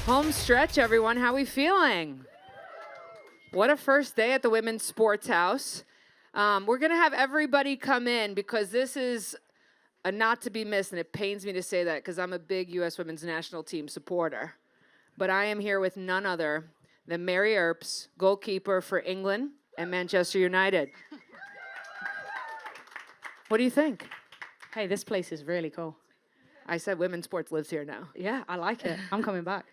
Home stretch, everyone. How we feeling? What a first day at the Women's Sports House. We're going to have everybody come in because this is a not to be missed, and it pains me to say that because I'm a big U.S. Women's National Team supporter. But I am here with none other than Mary Earps, goalkeeper for England and Manchester United. What do you think? Hey, this place is really cool. I said women's sports lives here now. Yeah, I like it. I'm coming back.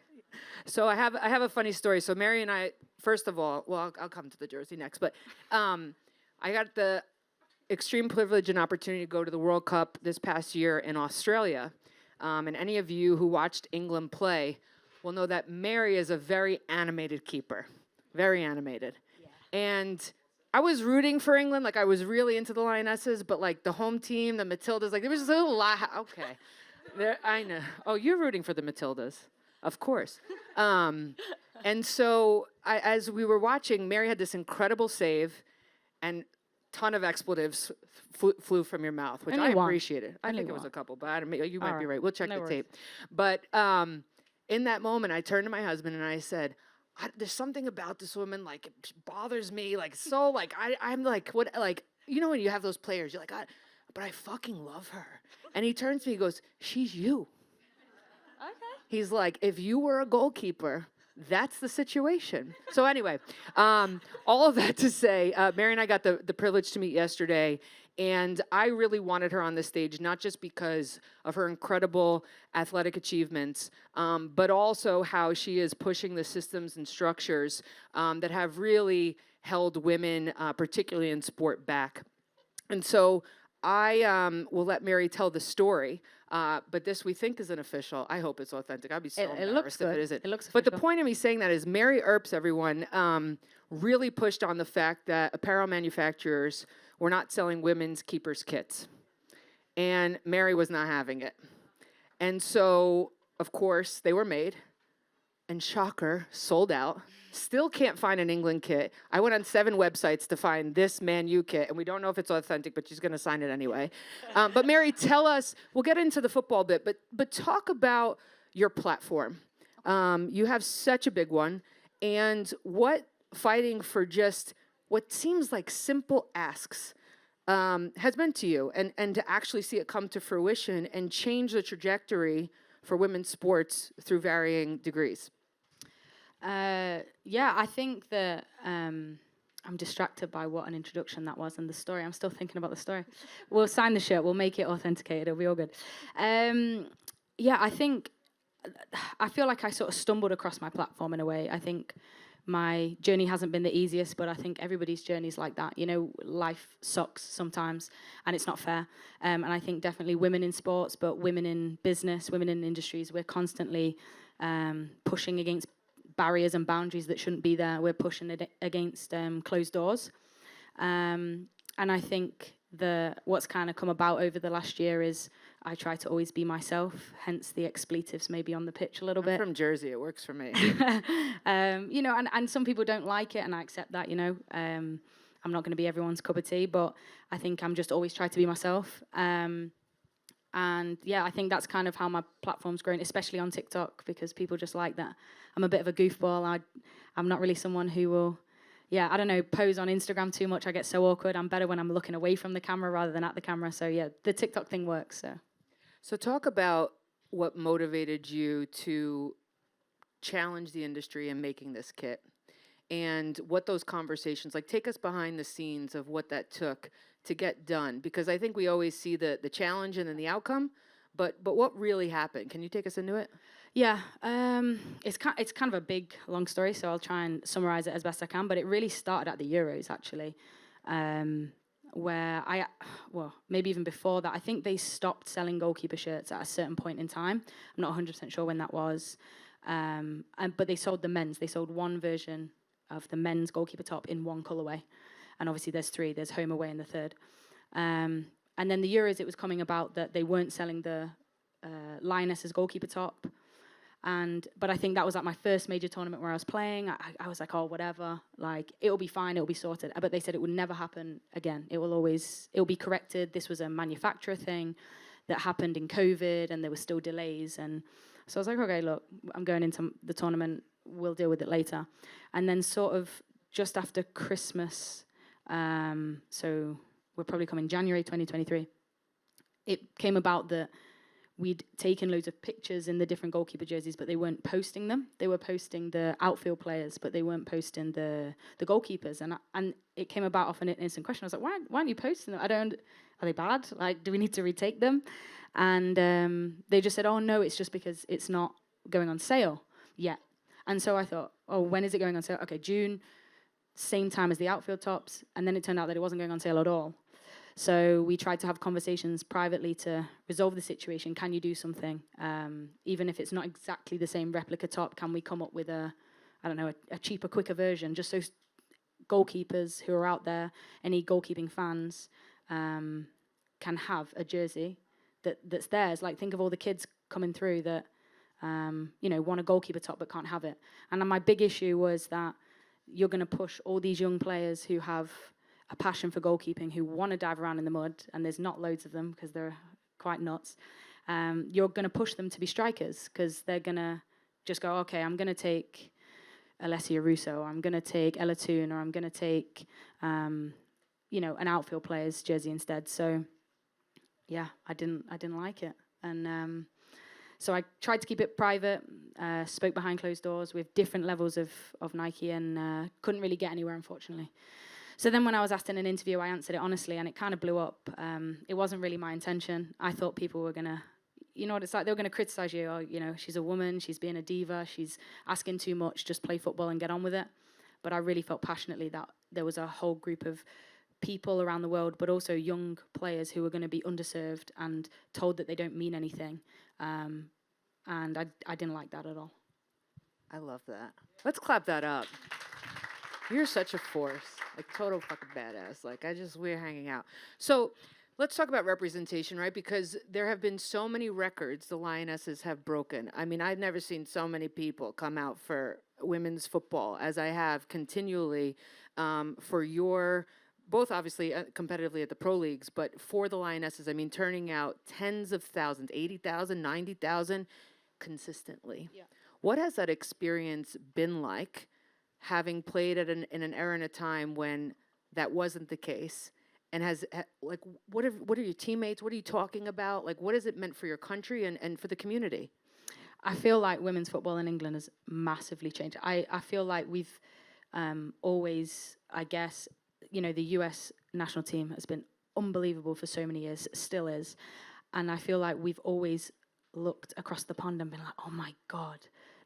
So I have a funny story. So Mary and I, first of all, well, I'll come to the jersey next, but I got the extreme privilege and opportunity to go to the World Cup this past year in Australia. And any of you who watched England play will know that Mary is a very animated keeper, very animated. Yeah. And I was rooting for England, like I was really into the Lionesses, but like the home team, the Matildas, like there was just a little lot. Okay, there, I know. Oh, you're rooting for the Matildas. Of course. And so as we were watching, Mary had this incredible save and ton of expletives flew from your mouth, which I appreciated. I think it was a couple, but you might be right. We'll check the tape. But in that moment, I turned to my husband and I said, there's something about this woman, like, it bothers me, like, so, like, I'm like, what, like, you know when you have those players, you're like, but I fucking love her. And he turns to me, he goes, she's you. Okay. He's like, if you were a goalkeeper, that's the situation. So anyway, all of that to say, Mary and I got the privilege to meet yesterday, and I really wanted her on the stage, not just because of her incredible athletic achievements, but also how she is pushing the systems and structures that have really held women, particularly in sport, back. And so I will let Mary tell the story, but this we think isn't official. I hope it's authentic. I'd be so embarrassed if it isn't. It looks official. But the point of me saying that is Mary Earps, everyone, really pushed on the fact that apparel manufacturers were not selling women's keepers kits. And Mary was not having it. And so, of course, they were made. And shocker, sold out. Still can't find an England kit. I went on 7 websites to find this Man U kit, and we don't know if it's authentic, but she's going to sign it anyway. But Mary, tell us, we'll get into the football bit, but talk about your platform. You have such a big one, and what fighting for just what seems like simple asks has meant to you, and to actually see it come to fruition and change the trajectory for women's sports through varying degrees. Yeah, I think that I'm distracted by what an introduction that was and the story. I'm still thinking about the story. We'll sign the shirt. We'll make it authenticated. It'll be all good. Yeah, I feel like I sort of stumbled across my platform in a way. I think my journey hasn't been the easiest, but I think everybody's journey is like that. You know, life sucks sometimes, and it's not fair. And I think definitely women in sports, but women in business, women in industries, we're constantly pushing against barriers and boundaries that shouldn't be there. We're pushing it against closed doors. And I think what's kind of come about over the last year is I try to always be myself, hence the expletives maybe on the pitch a little bit. I'm from Jersey, it works for me. You know, and some people don't like it, and I accept that, you know. I'm not going to be everyone's cup of tea, but I think I'm just always trying to be myself. And yeah, I think that's kind of how my platform's grown, especially on TikTok, because people just like that. I'm a bit of a goofball. I'm not really someone who will, I don't know, pose on Instagram too much. I get so awkward. I'm better when I'm looking away from the camera rather than at the camera. So yeah, the TikTok thing works. So talk about what motivated you to challenge the industry in making this kit, and what those conversations, like, take us behind the scenes of what that took to get done, because I think we always see the challenge and then the outcome, but what really happened? Can you take us into it? Yeah, it's kind of a big, long story, so I'll try and summarize it as best I can, but it really started at the Euros, actually, where maybe even before that, I think they stopped selling goalkeeper shirts at a certain point in time. I'm not 100% sure when that was, but they sold the men's. They sold one version of the men's goalkeeper top in one colourway. And obviously there's 3, there's home, away, and the third. And then the Euros, it was coming about that they weren't selling the Lionesses goalkeeper top. But I think that was like my first major tournament where I was playing. I was like, oh, whatever, like, it'll be fine, it'll be sorted. But they said it would never happen again. It'll be corrected. This was a manufacturer thing that happened in COVID, and there were still delays. And So I was like, okay, look, I'm going into the tournament. We'll deal with it later. And then sort of just after Christmas, so we're probably coming January 2023, it came about that we'd taken loads of pictures in the different goalkeeper jerseys, but they weren't posting them. They were posting the outfield players, but they weren't posting the goalkeepers. And it came about off an instant question. I was like, why aren't you posting them? Are they bad? Like, do we need to retake them? And they just said, oh, no, it's just because it's not going on sale yet. And so I thought, oh, when is it going on sale? Okay, June, same time as the outfield tops. And then it turned out that it wasn't going on sale at all. So we tried to have conversations privately to resolve the situation. Can you do something? Even if it's not exactly the same replica top, can we come up with a cheaper, quicker version, just so goalkeepers who are out there, any goalkeeping fans, can have a jersey that's theirs. Like, think of all the kids coming through that, want a goalkeeper top but can't have it. And my big issue was that you're going to push all these young players who have a passion for goalkeeping, who want to dive around in the mud, and there's not loads of them because they're quite nuts. You're going to push them to be strikers because they're going to just go, okay, I'm going to take Alessia Russo, or I'm going to take Ella Toon, or I'm going to take, an outfield player's jersey instead. So, yeah, I didn't like it, and so I tried to keep it private. Spoke behind closed doors with different levels of Nike, and couldn't really get anywhere, unfortunately. So then when I was asked in an interview, I answered it honestly, and it kind of blew up. It wasn't really my intention. I thought people were going to, you know what it's like, they were going to criticize you. Oh, she's a woman, she's being a diva, she's asking too much, just play football and get on with it. But I really felt passionately that there was a whole group of people around the world, but also young players who were going to be underserved and told that they don't mean anything. And I didn't like that at all. I love that. Let's clap that up. You're such a force, like total fucking badass. Like we're hanging out. So let's talk about representation, right? Because there have been so many records the Lionesses have broken. I mean, I've never seen so many people come out for women's football as I have continually for your, both obviously competitively at the pro leagues, but for the Lionesses, I mean, turning out tens of thousands, 80,000, 90,000 consistently. Yeah. What has that experience been like? Having played at in an era and a time when that wasn't the case, and what are your teammates? What are you talking about? Like, what has it meant for your country and for the community? I feel like women's football in England has massively changed. I feel like we've always, I guess, the US national team has been unbelievable for so many years, still is. And I feel like we've always looked across the pond and been like, oh my God,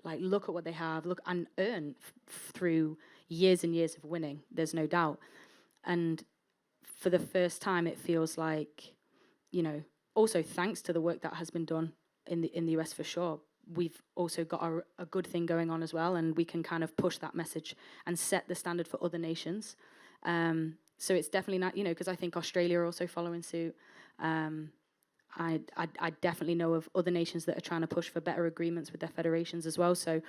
like, look at what they have, look, and earn through years and years of winning, there's no doubt. And for the first time, it feels like, also thanks to the work that has been done in the US for sure, we've also got a good thing going on as well, and we can kind of push that message and set the standard for other nations. So it's definitely not, because I think Australia are also following suit. I definitely know of other nations that are trying to push for better agreements with their federations as well. So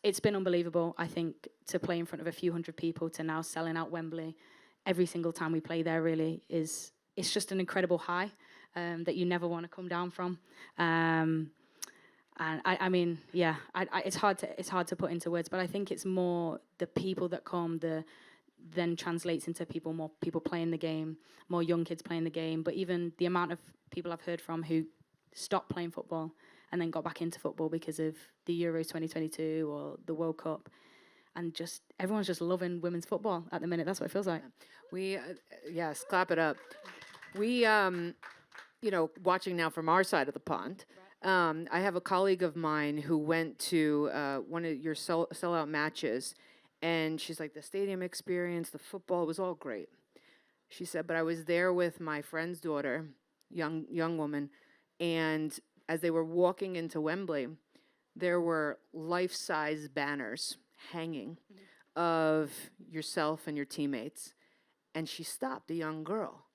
it's been unbelievable, I think, to play in front of a few hundred people to now selling out Wembley every single time we play there really it's just an incredible high that you never want to come down from. And I mean, yeah, it's hard to put into words, but I think it's more the people that come, then translates into more people playing the game, more young kids playing the game, but even the amount of people I've heard from who stopped playing football and then got back into football because of the Euros 2022 or the World Cup, and just everyone's just loving women's football at the minute. That's what it feels like. We, yes, clap it up. We, watching now from our side of the pond, I have a colleague of mine who went to one of your sellout matches. And she's like, the stadium experience, the football, it was all great. She said, but I was there with my friend's daughter, young woman, and as they were walking into Wembley, there were life-size banners hanging of yourself and your teammates. And she stopped, a young girl,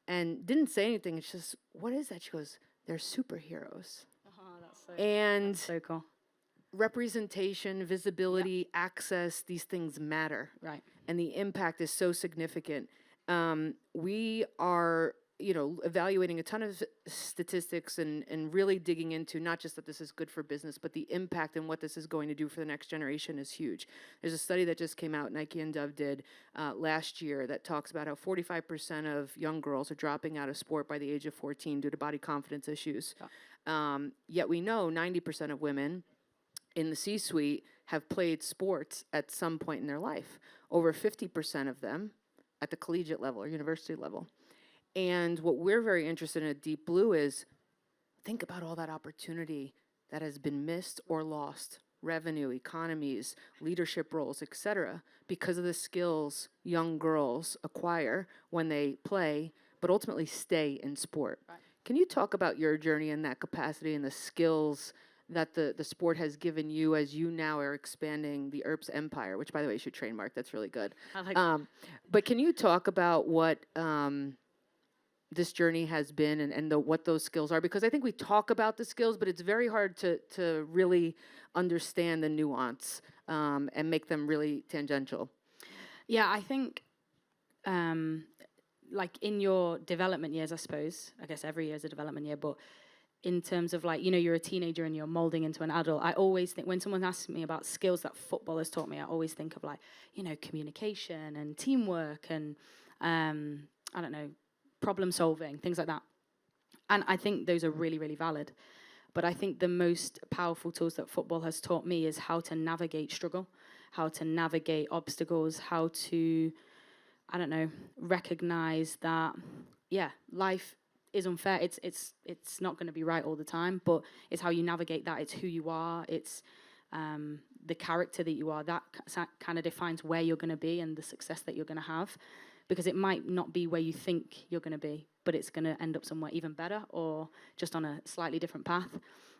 and didn't say anything. It's just, what is that? She goes, they're superheroes. That's so cool. Representation, visibility, access, these things matter. Right. And the impact is so significant. We are evaluating a ton of statistics and really digging into not just that this is good for business, but the impact and what this is going to do for the next generation is huge. There's a study that just came out, Nike and Dove did last year, that talks about how 45% of young girls are dropping out of sport by the age of 14 due to body confidence issues. Yet we know 90% of women in the C-suite have played sports at some point in their life. Over 50% of them at the collegiate level or university level. And what we're very interested in at Deep Blue is think about all that opportunity that has been missed or lost, revenue, economies, leadership roles, etc., because of the skills young girls acquire when they play, but ultimately stay in sport. Right. Can you talk about your journey in that capacity and the skills that the sport has given you as you now are expanding the Earps empire, which, by the way, you should trademark. That's really good. I like but can you talk about what this journey has been and what those skills are? Because I think we talk about the skills, but it's very hard to really understand the nuance and make them really tangential. Yeah, I think like in your development years, I guess every year is a development year, but in terms of like, you're a teenager and you're molding into an adult, I always think when someone asks me about skills that football has taught me, I always think of like, communication and teamwork and, I don't know, problem solving, things like that. And I think those are really, really valid. But I think the most powerful tools that football has taught me is how to navigate struggle, how to navigate obstacles, how to, I don't know, recognize that, life is unfair. It's not going to be right all the time, but it's how you navigate that. It's who you are. It's the character that you are. That kind of defines where you're going to be and the success that you're going to have, because it might not be where you think you're going to be, but it's going to end up somewhere even better or just on a slightly different path.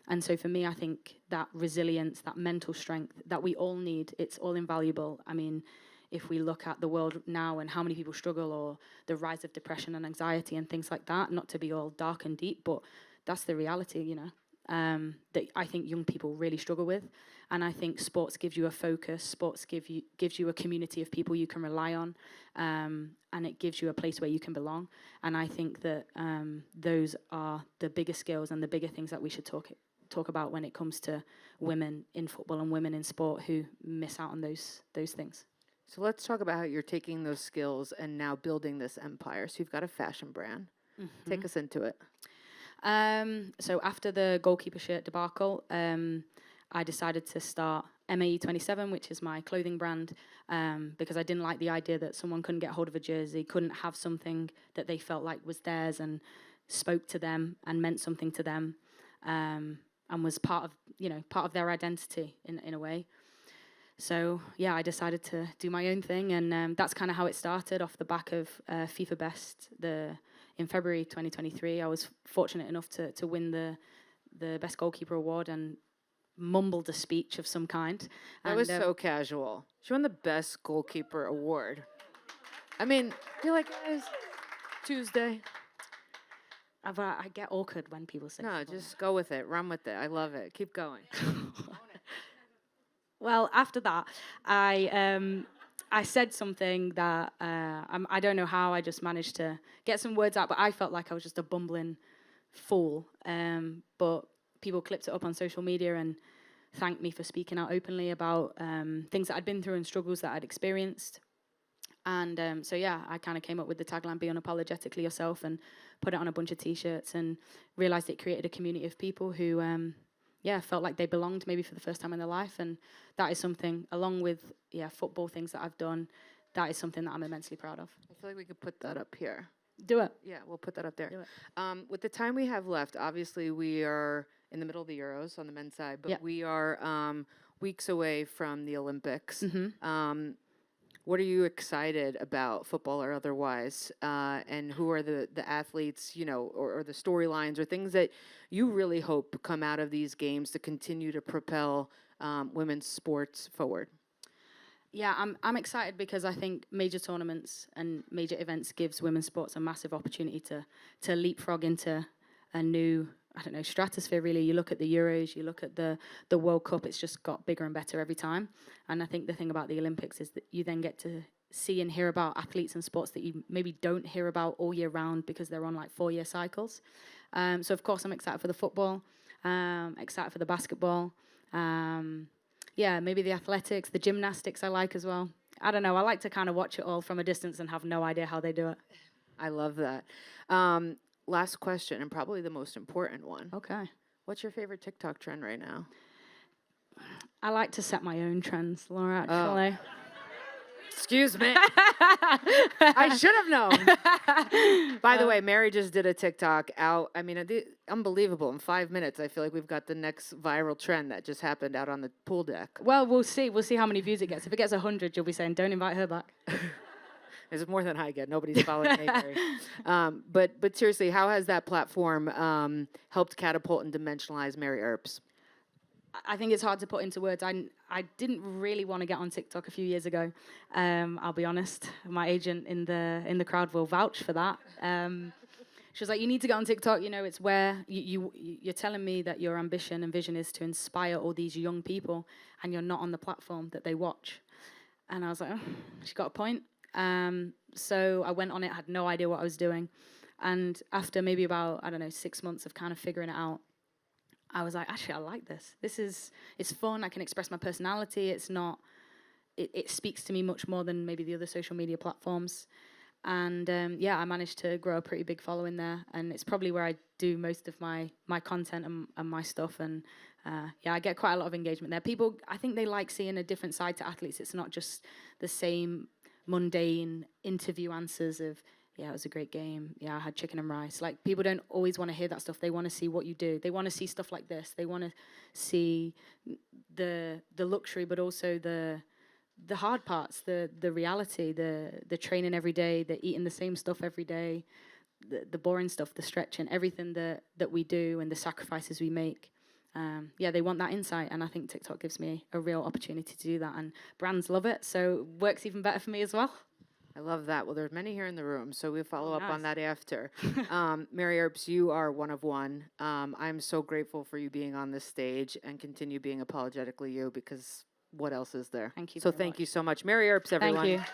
And so for me, I think that resilience, that mental strength that we all need, it's all invaluable. I mean, if we look at the world now and how many people struggle, or the rise of depression and anxiety and things like that, not to be all dark and deep, but that's the reality, that I think young people really struggle with. And I think sports gives you a focus, sports gives you a community of people you can rely on, and it gives you a place where you can belong. And I think that those are the bigger skills and the bigger things that we should talk about when it comes to women in football and women in sport who miss out on those things. So let's talk about how you're taking those skills and now building this empire. So you've got a fashion brand. Mm-hmm. Take us into it. So after the goalkeeper shirt debacle, I decided to start MAE27, which is my clothing brand, because I didn't like the idea that someone couldn't get hold of a jersey, couldn't have something that they felt like was theirs and spoke to them and meant something to them, and was part of their identity in a way. So, I decided to do my own thing, and that's kind of how it started, off the back of FIFA Best. In February 2023, I was fortunate enough to win the Best Goalkeeper Award and mumbled a speech of some kind. That was so casual. She won the Best Goalkeeper Award. I mean, you're like, guys, Tuesday. I get awkward when people say no, just go with it. Run with it. I love it. Keep going. Well, after that, I said something that I don't know how I just managed to get some words out, but I felt like I was just a bumbling fool. But people clipped it up on social media and thanked me for speaking out openly about things that I'd been through and struggles that I'd experienced. And I kind of came up with the tagline, "Be unapologetically yourself," and put it on a bunch of T-shirts and realized it created a community of people who felt like they belonged maybe for the first time in their life. And that is something, along with football things that I've done, that is something that I'm immensely proud of. I feel like we could put that up here. Do it. Yeah, we'll put that up there. Do it. With the time we have left, obviously we are in the middle of the Euros on the men's side, but we are weeks away from the Olympics. Mm-hmm. What are you excited about, football or otherwise? And who are the athletes, or the storylines or things that you really hope come out of these games to continue to propel women's sports forward? Yeah, I'm excited because I think major tournaments and major events gives women's sports a massive opportunity to leapfrog into a new, stratosphere, really. You look at the Euros, you look at the World Cup, it's just got bigger and better every time. And I think the thing about the Olympics is that you then get to see and hear about athletes and sports that you maybe don't hear about all year round because they're on like 4-year cycles. So of course I'm excited for the football, excited for the basketball. Yeah, maybe the athletics, the gymnastics I like as well. I don't know. I like to kind of watch it all from a distance and have no idea how they do it. I love that. Last question, and probably the most important one. Okay. What's your favorite TikTok trend right now? I like to set my own trends, Laura, actually. Excuse me. I should have known. By the way, Mary just did a TikTok out. I mean, unbelievable. In 5 minutes, I feel like we've got the next viral trend that just happened out on the pool deck. Well, we'll see. We'll see how many views it gets. If it gets 100, you'll be saying, don't invite her back. It's more than I get. Nobody's following me, Mary. But seriously, how has that platform helped catapult and dimensionalize Mary Earps? I think it's hard to put into words. I didn't really want to get on TikTok a few years ago. I'll be honest. My agent in the crowd will vouch for that. She was like, "You need to get on TikTok. You know, it's where you're telling me that your ambition and vision is to inspire all these young people, and you're not on the platform that they watch." And I was like, "Oh, she got a point." So I went on it. Had no idea what I was doing, and after maybe about 6 months of kind of figuring it out, I was like, actually, I like this. It's fun. I can express my personality. It's not, it speaks to me much more than maybe the other social media platforms. And yeah, I managed to grow a pretty big following there. And it's probably where I do most of my content and my stuff. And yeah, I get quite a lot of engagement there. People, I think they like seeing a different side to athletes. It's not just the same mundane interview answers of, yeah, it was a great game. Yeah, I had chicken and rice. Like, people don't always want to hear that stuff. They want to see what you do. They want to see stuff like this. They want to see the luxury, but also the hard parts, the reality, the training every day, the eating the same stuff every day, the boring stuff, the stretching, everything that we do and the sacrifices we make. Yeah, they want that insight, and I think TikTok gives me a real opportunity to do that, and brands love it, so it works even better for me as well. I love that. Well, there's many here in the room, so we'll follow up on Nice. that after. Mary Earps, you are one of one. I'm so grateful for you being on this stage and continue being apologetically you, because what else is there? Thank you So very thank much. you so much. Mary Earps, everyone. Thank you.